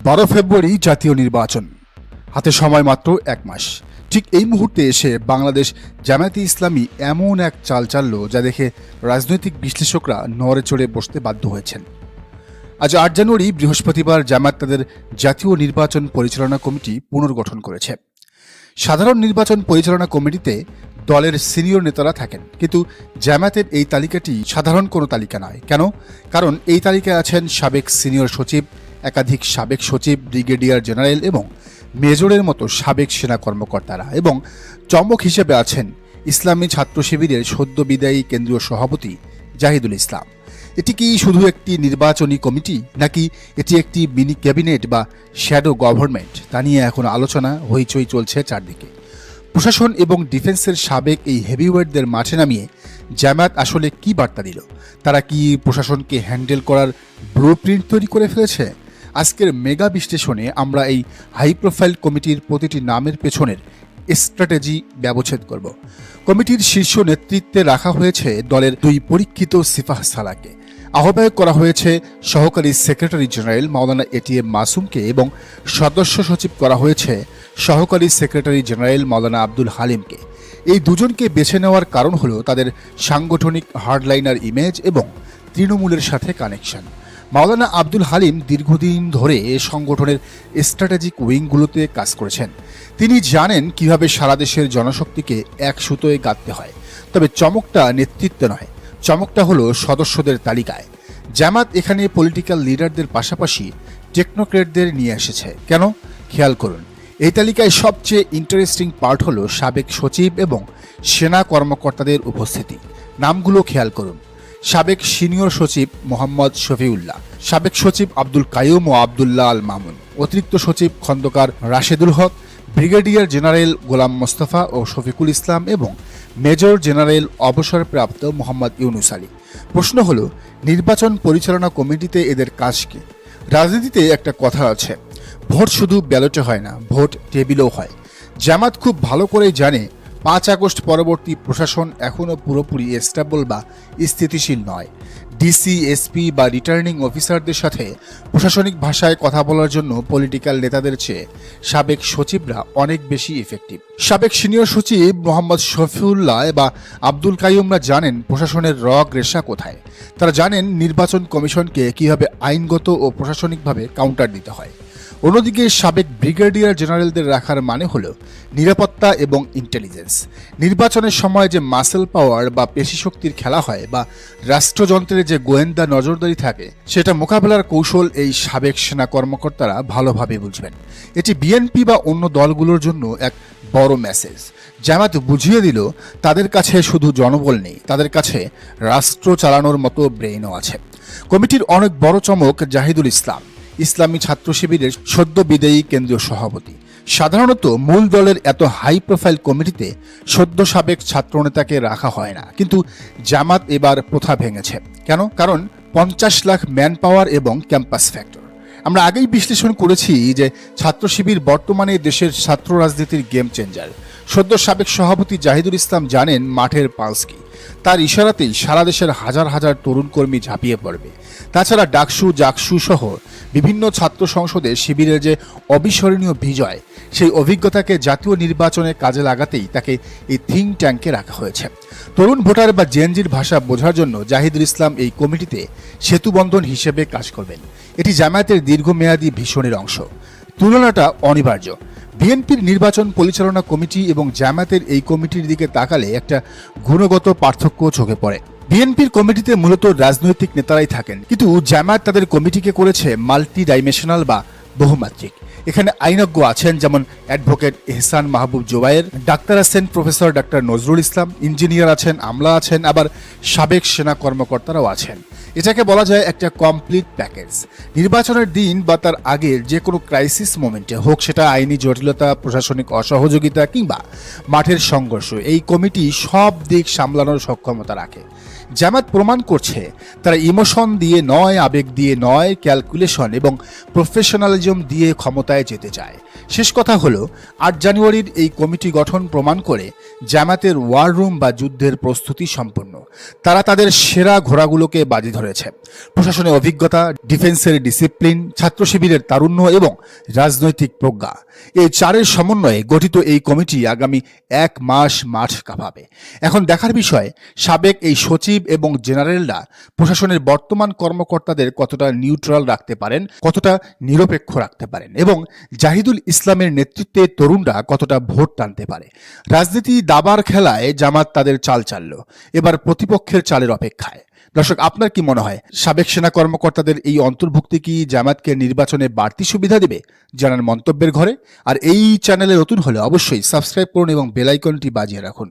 12 ফেব্রুয়ারি জাতীয় নির্বাচন, হাতে সময় মাত্র 1 মাস। ঠিক এই মুহূর্তে এসে বাংলাদেশ জামায়াতে ইসলামী এমন এক চাল চালল যা দেখে রাজনৈতিক বিশ্লেষকরা নড়ে চড়ে বসতে বাধ্য হয়েছেন। আজ 8 জানুয়ারি বৃহস্পতিবার জামায়াত তাদের জাতীয় নির্বাচন পরিচালনা কমিটি পুনর্গঠন করেছে। সাধারণ নির্বাচন পরিচালনা কমিটিতে দলের সিনিয়র নেতারা থাকেন, কিন্তু জামায়াতের এই তালিকাটি সাধারণ কোনো তালিকা নয়। কেন? কারণ এই তালিকায় আছেন সাবেক সিনিয়র সচিব, একাধিক সাবেক সচিব, ব্রিগেডিয়ার জেনারেল এবং মেজরের মতো সাবেক সেনা কর্মকর্তারা, এবং চমক হিসেবে আছেন ইসলামী ছাত্র শিবিরের সদ্য বিদায়ী কেন্দ্রীয় সভাপতি জাহিদুল ইসলাম। এটি কি শুধু একটি নির্বাচনী কমিটি, নাকি এটি একটি মিনি ক্যাবিনেট বা শ্যাডো গভর্নমেন্ট, তা নিয়ে এখন আলোচনা হইচই চলছে চারদিকে। প্রশাসন এবং ডিফেন্সের সাবেক এই হেভিওয়েটদের মাঠে নামিয়ে জামায়াত আসলে কি বার্তা দিল? তারা কি প্রশাসনকে হ্যান্ডেল করার ব্লুপ্রিন্ট তৈরি করে ফেলেছে? আজকের মেগা বিশ্লেষণে আমরা এই হাই প্রোফাইল কমিটির প্রতিটি নামের পেছনের স্ট্র্যাটেজি ব্যবচ্ছেদ করব। কমিটির শীর্ষ নেতৃত্বে রাখা হয়েছে দলের 2 পরীক্ষিত সিপাহ সালাকে, আহ্বায়ক করা হয়েছে সহকারী সেক্রেটারি জেনারেল মাওলানা এটিএম মাসুমকে, এবং সদস্য সচিব করা হয়েছে সহকারী সেক্রেটারি জেনারেল মাওলানা আব্দুল হালিমকে। এই দুজনকে বেছে নেওয়ার কারণ হলো তাদের সাংগঠনিক হার্ডলাইনার ইমেজ এবং তৃণমূলের সাথে কানেকশন। মাওলানা আব্দুল হালিম দীর্ঘদিন ধরে সংগঠনের স্ট্র্যাটেজিক উইংগুলোতে কাজ করেছেন। তিনি জানেন কিভাবে সারা দেশের জনশক্তিকে এক সুতোয় গাঁথতে হয়। তবে চমকটা নেতৃত্বে নয়, চমকটা হলো সদস্যদের তালিকায়। জামাত এখানে পলিটিক্যাল লিডারদের পাশাপাশি টেকনোক্রেটদের নিয়ে এসেছে। কেন? খেয়াল করুন, এই তালিকায় সবচেয়ে ইন্টারেস্টিং পার্ট হলো সাবেক সচিব এবং সেনা কর্মকর্তাদের উপস্থিতি। নামগুলো খেয়াল করুন: সাবেক সিনিয়র সচিব মোহাম্মদ শফিউল্লাহ, সাবেক সচিব আব্দুল কাইয়ুম ও আবদুল্লাহ আল মামুন, অতিরিক্ত সচিব খন্দকার রাশেদুল হক, ব্রিগেডিয়ার জেনারেল গোলাম মোস্তফা ও শফিকুল ইসলাম, এবং মেজর জেনারেল অবসরপ্রাপ্ত মোহাম্মদ ইউনুস আলী। প্রশ্ন হলো, নির্বাচন পরিচালনা কমিটিতে এদের কাজ কি? রাজনীতিতে একটা কথা আছে, ভোট শুধু ব্যালটে হয় না, ভোট টেবিলেও হয়। জামাত খুব ভালো করেই জানে 5 আগস্ট পরবর্তী প্রশাসন এখনও পুরোপুরি স্টেবল বা স্থিতিশীল নয়। ডিসি, এসপি বা রিটার্নিং অফিসারদের সাথে প্রশাসনিক ভাষায় কথা বলার জন্য পলিটিক্যাল নেতাদের চেয়ে সাবেক সচিবরা অনেক বেশি ইফেক্টিভ। সাবেক সিনিয়র সচিব মোহাম্মদ শফিউল্লাহ বা আব্দুল কাইয়ুমরা জানেন প্রশাসনের রগ রেশা কোথায়। তারা জানেন নির্বাচন কমিশনকে কিভাবে আইনগত ও প্রশাসনিকভাবে কাউন্টার দিতে হয়। অন্যদিকে সাবেক ব্রিগেডিয়ার জেনারেলদের রাখার মানে হলো নিরাপত্তা এবং ইন্টেলিজেন্স। নির্বাচনের সময় যে মাসেল পাওয়ার বা পেশিশক্তির খেলা হয়, বা রাষ্ট্রযন্ত্রের যে গোয়েন্দা নজরদারি থাকে, সেটা মোকাবেলার কৌশল এই সাবেক সেনা কর্মকর্তারা ভালোভাবে বুঝবেন। এটি বিএনপি বা অন্য দলগুলোর জন্য এক বড় মেসেজ। জামাত বুঝিয়ে দিল তাদের কাছে শুধু জনবল নেই, তাদের কাছে রাষ্ট্র চালানোর মতো ব্রেইনও আছে। কমিটির অনেক বড় চমক জাহিদুল ইসলাম, ইসলামী ছাত্র শিবিরের সদ্য বিদায়ী কেন্দ্রীয় সভাপতি। সাধারণত মূল দলের এত হাই প্রোফাইল কমিটিতে সদ্য সাবেক ছাত্রনেতাকে রাখা হয় না, কিন্তু জামাত এবার প্রথা ভেঙেছে। কেন? কারণ 50 লাখ ম্যান পাওয়ার এবং ক্যাম্পাস ফ্যাক্টর। আমরা আগেই বিশ্লেষণ করেছি যে ছাত্র শিবির বর্তমানে দেশের ছাত্র রাজনীতির গেম চেঞ্জার। সদ্য সাবেক সভাপতি জাহিদুল ইসলাম জানেন মাঠের পালস কি। তার ইশারাতেই সারা দেশের হাজার হাজার তরুণ কর্মী ঝাঁপিয়ে পড়বে। তাছাড়া ডাকসু, জাকসু সহ বিভিন্ন ছাত্র সংসদে শিবিরের যে অবিস্মরণীয় বিজয়, সেই অভিজ্ঞতাকে জাতীয় নির্বাচনে কাজে লাগাতেই তাকে এই থিঙ্ক ট্যাঙ্কে রাখা হয়েছে। তরুণ ভোটার বা জেনজির ভাষা বোঝার জন্য জাহিদুল ইসলাম এই কমিটিতে সেতুবন্ধন হিসেবে কাজ করবেন। এটি জামায়াতের দীর্ঘমেয়াদী ভীষণের অংশ। তুলনাটা অনিবার্য। বিএনপির নির্বাচন পরিচালনা কমিটি এবং জামায়াতের এই কমিটির দিকে তাকালে একটা গুণগত পার্থক্য চোখে পড়ে। বিএনপির কমিটিতে মূলত রাজনৈতিক নেতারাই থাকেন, কিন্তু জামায়াত তাদের কমিটিকে করেছে মাল্টি ডাইমেনশনাল বা বহুমাত্রিক। এখানে আইনজ্ঞ আছেন যেমন অ্যাডভোকেট এহসান মাহবুব জোবায়ের, ডাক্তার আছেন professor doctor Nazrul Islam, engineer আছেন, আমলা আছেন, আবার সাবেক সেনা কর্মকর্তারাও আছেন। এটাকে বলা যায় একটা কমপ্লিট প্যাকেজ। নির্বাচনের দিন বা তার আগের যে কোনো ক্রাইসিস মোমেন্টে হোক, সেটা আইনি জটিলতা, প্রশাসনিক অসহযোগিতা কিংবা মাঠের সংঘর্ষ, এই কমিটি সব দিক সামলানোর সক্ষমতা রাখে। জামাত প্রমাণ করছে তারা ইমোশন দিয়ে নয়, আবেগ দিয়ে নয়, ক্যালকুলেশন এবং প্রফেশনালিজম দিয়ে ক্ষমতায় যেতে চায়। শেষ কথা হলো ৮ জানুয়ারির এই কমিটি গঠন প্রমাণ করে জামাতের ওয়ার রুম বা যুদ্ধের প্রস্তুতি সম্পন্ন। তারা তাদের সেরা ঘোড়াগুলোকে বাজি ধরেছে। প্রশাসনের অভিজ্ঞতা, ডিফেন্সের ডিসিপ্লিন, ছাত্র শিবিরের তারুণ্য এবং রাজনৈতিক প্রজ্ঞা, এই চারের সমন্বয়ে গঠিত এই কমিটি আগামী ১ মাস মাঠ কাঁপাবে। এখন দেখার বিষয় সাবেক এই সচিব এবং জেনারেলরা প্রশাসনের বর্তমান কর্মকর্তাদের কতটা নিউট্রাল রাখতে পারেন, কতটা নিরপেক্ষ রাখতে পারেন এবং জাহিদুল ইসলামের নেতৃত্বে তরুণরা কতটা ভোট টানতে পারে। রাজনীতি দাবার খেলায় জামাত তাদের চাল চালল, এবার প্রতিপক্ষের চালের অপেক্ষায়। দর্শক, আপনার কি মনে হয় সাবেক সেনা কর্মকর্তাদের এই অন্তর্ভুক্তি কি জামাতকে নির্বাচনে বাড়তি সুবিধা দেবে? জানান মন্তব্যের ঘরে। আর এই চ্যানেলে নতুন হলে অবশ্যই সাবস্ক্রাইব করুন এবং বেল আইকনটি বাজিয়ে রাখুন।